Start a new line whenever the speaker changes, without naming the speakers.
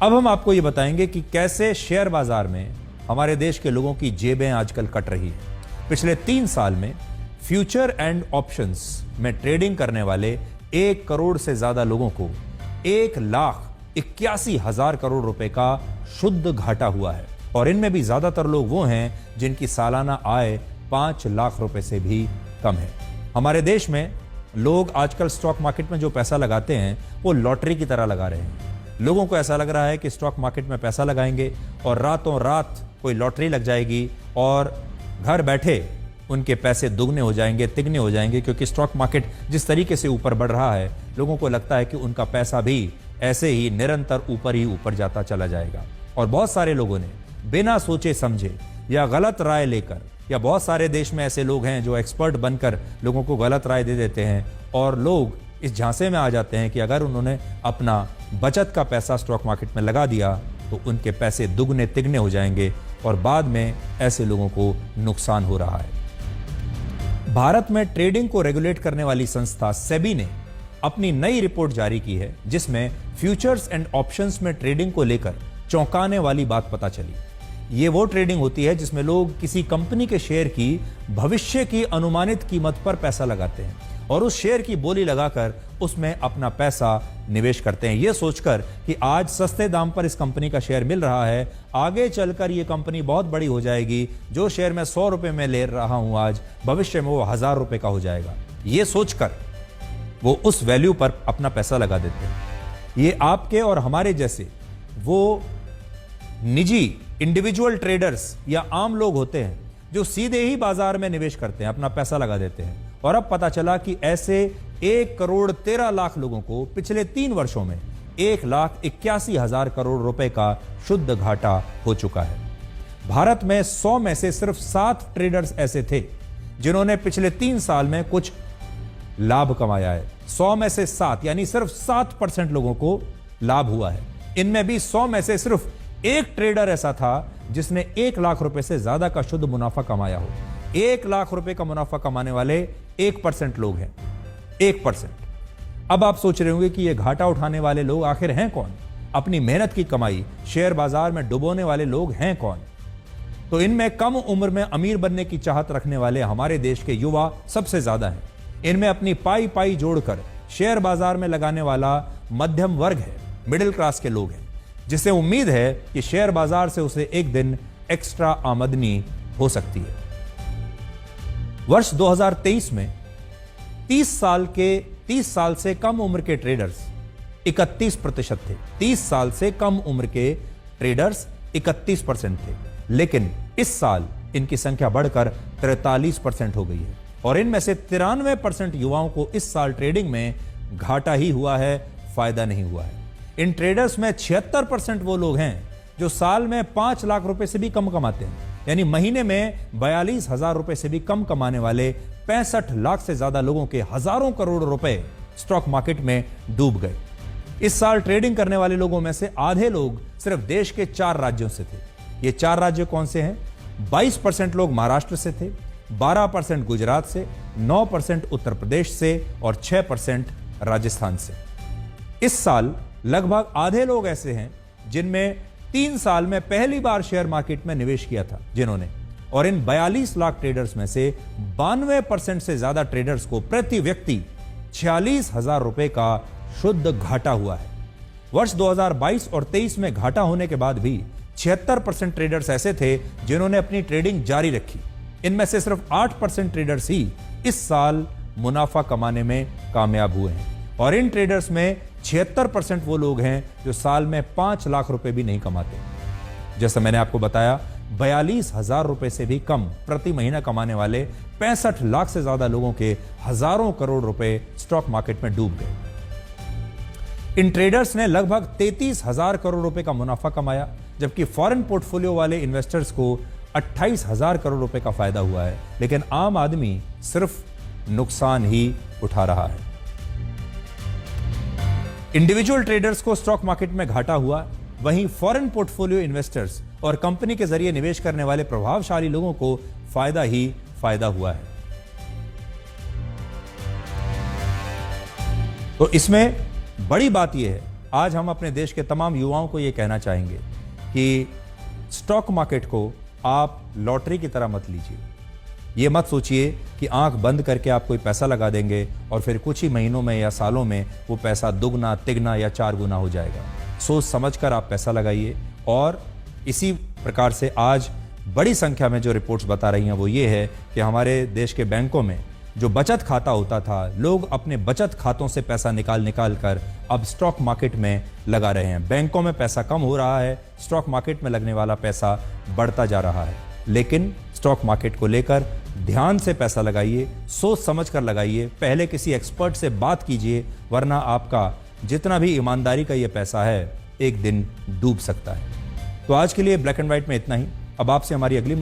अब हम आपको ये बताएंगे कि कैसे शेयर बाजार में हमारे देश के लोगों की जेबें आजकल कट रही है। पिछले 3 साल में फ्यूचर एंड ऑप्शंस में ट्रेडिंग करने वाले 1 करोड़ से ज्यादा लोगों को 1,81,000 करोड़ रुपए का शुद्ध घाटा हुआ है। और इनमें भी ज्यादातर लोग वो हैं जिनकी सालाना आय 5 लाख रुपए से भी कम है। हमारे देश में लोग आजकल स्टॉक मार्केट में जो पैसा लगाते हैं वो लॉटरी की तरह लगा रहे हैं। लोगों को ऐसा लग रहा है कि स्टॉक मार्केट में पैसा लगाएंगे और रातों रात कोई लॉटरी लग जाएगी और घर बैठे उनके पैसे दुगने हो जाएंगे, तिगने हो जाएंगे, क्योंकि स्टॉक मार्केट जिस तरीके से ऊपर बढ़ रहा है लोगों को लगता है कि उनका पैसा भी ऐसे ही निरंतर ऊपर ही ऊपर जाता चला जाएगा। और बहुत सारे लोगों ने बिना सोचे समझे या गलत राय लेकर, या बहुत सारे देश में ऐसे लोग हैं जो एक्सपर्ट बनकर लोगों को गलत राय दे देते हैं और लोग इस झांसे में आ जाते हैं कि अगर उन्होंने अपना बचत का पैसा स्टॉक मार्केट में लगा दिया तो उनके पैसे दुगने तिगने हो जाएंगे और बाद में ऐसे लोगों को नुकसान हो रहा है। भारत में ट्रेडिंग को रेगुलेट करने वाली संस्था सेबी ने अपनी नई रिपोर्ट जारी की है जिसमें फ्यूचर्स एंड ऑप्शंस में ट्रेडिंग को लेकर चौंकाने वाली बात पता चली। ये वो ट्रेडिंग होती है जिसमें लोग किसी कंपनी के शेयर की भविष्य की अनुमानित कीमत पर पैसा लगाते हैं और उस शेयर की बोली लगाकर उसमें अपना पैसा निवेश करते हैं, यह सोचकर कि आज सस्ते दाम पर इस कंपनी का शेयर मिल रहा है, आगे चलकर यह कंपनी बहुत बड़ी हो जाएगी, जो शेयर मैं 100 रुपए में ले रहा हूं आज भविष्य में वो 1000 रुपए का हो जाएगा। यह सोचकर वो उस वैल्यू पर अपना पैसा लगा देते हैं। ये आपके और हमारे जैसे वो निजी इंडिविजुअल ट्रेडर्स या आम लोग होते हैं जो सीधे ही बाजार में निवेश करते हैं, अपना पैसा लगा देते हैं। और अब पता चला कि ऐसे 1,13,00,000 लोगों को पिछले 3 वर्षों में 1,81,000 करोड़ रुपए का शुद्ध घाटा हो चुका है। भारत में 100 में से सिर्फ 7 ट्रेडर्स ऐसे थे जिन्होंने पिछले 3 साल में कुछ लाभ कमाया है। 100 में से 7 यानी सिर्फ 7% लोगों को लाभ हुआ है। इनमें भी 100 में से सिर्फ 1 ट्रेडर ऐसा था जिसने 1 लाख रुपए से ज्यादा का शुद्ध मुनाफा कमाया हो। 1 लाख रुपए का मुनाफा कमाने वाले 1% लोग हैं, 1%। अब आप सोच रहे होंगे कि ये घाटा उठाने वाले लोग आखिर हैं कौन? अपनी मेहनत की कमाई शेयर बाजार में डुबोने वाले लोग हैं कौन? तो इनमें कम उम्र में अमीर बनने की चाहत रखने वाले हमारे देश के युवा सबसे ज्यादा हैं। इनमें अपनी पाई जोड़कर शेयर बाजार में लगाने वाला मध्यम वर्ग है, मिडिल क्लास के लोग हैं, जिसे उम्मीद है कि शेयर बाजार से उसे एक दिन एक्स्ट्रा आमदनी हो सकती है। वर्ष 2023 में 30 साल से कम उम्र के ट्रेडर्स 31% थे। 30 साल से कम उम्र के ट्रेडर्स 31% थे, लेकिन इस साल इनकी संख्या बढ़कर 43% हो गई है और इनमें से 93% युवाओं को इस साल ट्रेडिंग में घाटा ही हुआ है, फायदा नहीं हुआ है। इन ट्रेडर्स में 76% वो लोग हैं जो साल में 5 लाख रुपए से भी कम कमाते हैं, यानी महीने में 42,000 रुपए से भी कम कमाने वाले 65 लाख से ज्यादा लोगों के हजारों करोड़ रुपए स्टॉक मार्केट में डूब गए। इस साल ट्रेडिंग करने वाले लोगों में से आधे लोग सिर्फ देश के 4 राज्यों से थे। ये 4 राज्य कौन से हैं? 22% लोग महाराष्ट्र से थे, 12% गुजरात से, 9% उत्तर प्रदेश से और 6% राजस्थान से। इस साल लगभग आधे लोग ऐसे हैं जिनमें 3 साल में पहली बार शेयर मार्केट में निवेश किया था जिन्होंने, और इन 42 लाख ट्रेडर्स में से 92% से ज्यादा ट्रेडर्स को प्रति व्यक्ति 46,000 रुपए का शुद्ध घाटा हुआ है। वर्ष 2022 और 23 में घाटा होने के बाद भी 76% ट्रेडर्स ऐसे थे जिन्होंने अपनी ट्रेडिंग जारी रखी। इनमें से सिर्फ 8% ट्रेडर्स ही इस साल मुनाफा कमाने में कामयाब हुए हैं और इन ट्रेडर्स में 76% वो लोग हैं जो साल में 5 लाख रुपए भी नहीं कमाते। जैसा मैंने आपको बताया, 42,000 रुपए से भी कम प्रति महीना कमाने वाले 65 लाख से ज्यादा लोगों के हजारों करोड़ रुपए स्टॉक मार्केट में डूब गए। इन ट्रेडर्स ने लगभग 33,000 करोड़ रुपए का मुनाफा कमाया, जबकि फॉरेन पोर्टफोलियो वाले इन्वेस्टर्स को 28,000 करोड़ रुपए का फायदा हुआ है, लेकिन आम आदमी सिर्फ नुकसान ही उठा रहा है। इंडिविजुअल ट्रेडर्स को स्टॉक मार्केट में घाटा हुआ, वहीं फॉरेन पोर्टफोलियो इन्वेस्टर्स और कंपनी के जरिए निवेश करने वाले प्रभावशाली लोगों को फायदा ही फायदा हुआ है। तो इसमें बड़ी बात यह है आज हम अपने देश के तमाम युवाओं को ये कहना चाहेंगे कि स्टॉक मार्केट को आप लॉटरी की तरह मत लीजिए। ये मत सोचिए कि आंख बंद करके आप कोई पैसा लगा देंगे और फिर कुछ ही महीनों में या सालों में वो पैसा दुगना, तिगना या 4 गुना हो जाएगा। सोच समझकर आप पैसा लगाइए। और इसी प्रकार से आज बड़ी संख्या में जो रिपोर्ट्स बता रही हैं वो ये है कि हमारे देश के बैंकों में जो बचत खाता होता था, लोग अपने बचत खातों से पैसा निकाल कर अब स्टॉक मार्केट में लगा रहे हैं। बैंकों में पैसा कम हो रहा है, स्टॉक मार्केट में लगने वाला पैसा बढ़ता जा रहा है। लेकिन स्टॉक मार्केट को लेकर ध्यान से पैसा लगाइए, सोच समझ कर लगाइए, पहले किसी एक्सपर्ट से बात कीजिए, वरना आपका जितना भी ईमानदारी का ये पैसा है एक दिन डूब सकता है। तो आज के लिए ब्लैक एंड व्हाइट में इतना ही। अब आपसे हमारी अगली